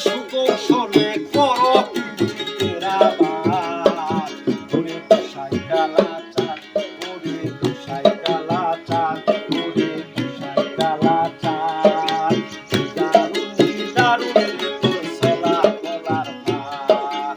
সুকৌশলে করো পীড়িতের আবার ওরে তুষাই কালাচাঁদ ওরে তুষাই কালাচাঁদ ওরে তুষাই কালাচাঁদ দারুণ দারুণ তোর চলা বলার ভার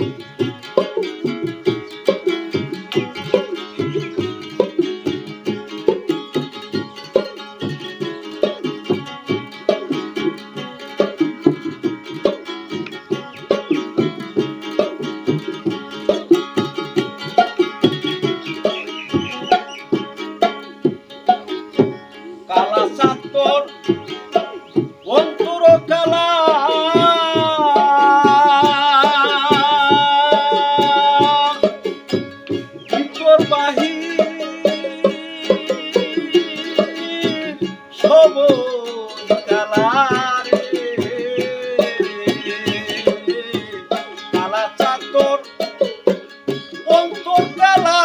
কালাচাঁদ তোর অন্তর কালা ভিতর বাহির সব কালা রে কালাচাঁদ তোর অন্তর কালা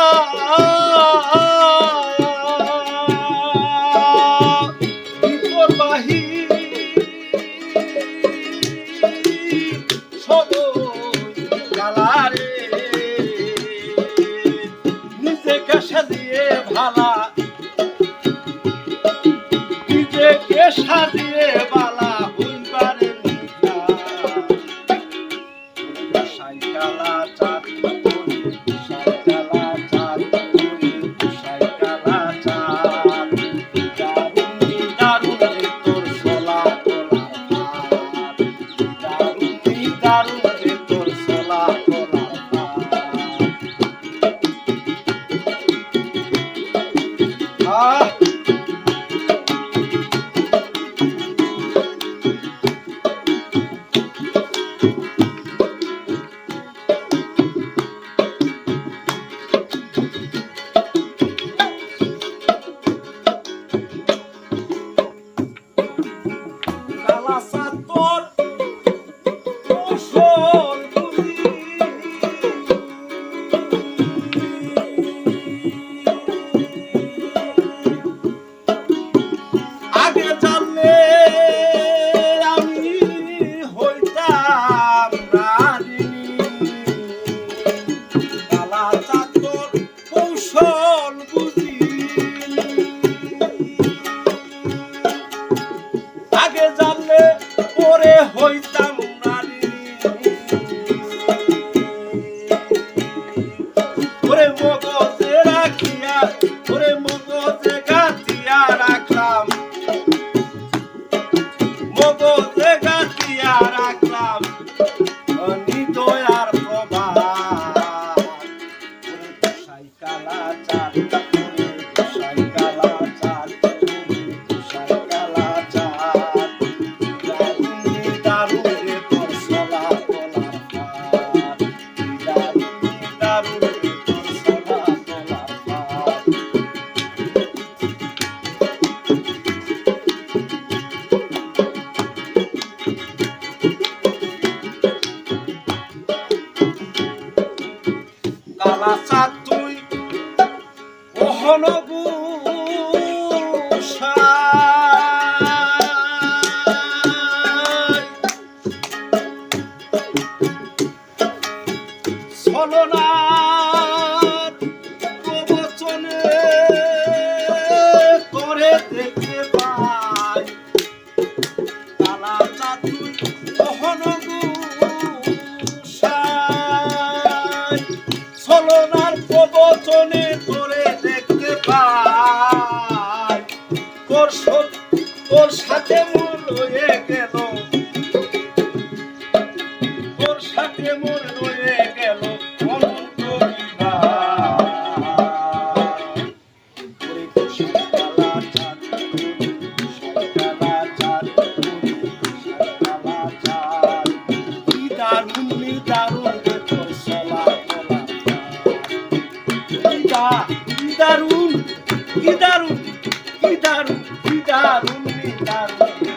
নিজেকে সাজিয়ে ভালা নিজেকে সাজিয়ে বালা হইবারে তুষাই কালাচাঁদ তুষাই কালাচাঁদ তুষাই কালাচাঁদ দারুণ দারুণ রে তোর চলা বলার ভার দারুণ দারুণ রে তোর চলা বলার ভার কালাচাঁদ তোর কৌশল বুঝি আগে জানলে আমি হইতাম রানী কালাচাঁদ তোর কৌশল বুঝি আগে জানলে পরে হইতাম রানী ওরে মগজে রাখিয়া ওরে মগজে গাঁথিয়া রাখলাম মগজে গাঁথিয়া রাখলাম নিদয়ার প্রভাব ওরে তুষাই কালাচাঁদ ওরে তুষাই কালাচাঁদ ওরে তুষাই কালাচাঁদ দারুণ দারুণ রে তোর চলা বলার ভার দারুণ দারুণ রে তোর চলা বলার ভার কালাচাঁদ তুই ওহন গুসাই ছলনার প্রবচনে করে দেখতে পাই কালাচাঁদ তুই ওহন গুসাই ছলনার প্রবচনে করে দেখতে পাই তোর সাথে মন রয়ে গেল তোর সাথে মন রয়ে গেল অনন্ত ওরে তুষাই কালাচাঁদ তুষাই কালাচাঁদ তুষাই কালাচাঁদ কি দারুণ রে তোর চলা বলার ভার কি দারুণ কি দারুণ কি দারুণ কি দারুণ রে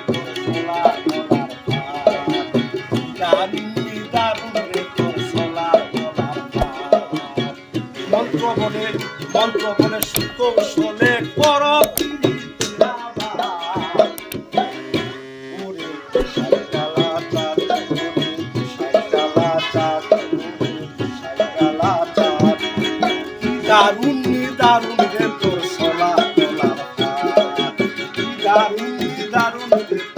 তোর চলা বলার ভার দারুণ রে তোর চলা বলার ভার মন্ত্র বলে সুকৌশলে কর পীড়িতের আবার ওরে তুষাই কালাচাঁদ ওরে দারুণ দারুণ রে তোর সলা তোলার দারুণ দারুণ রে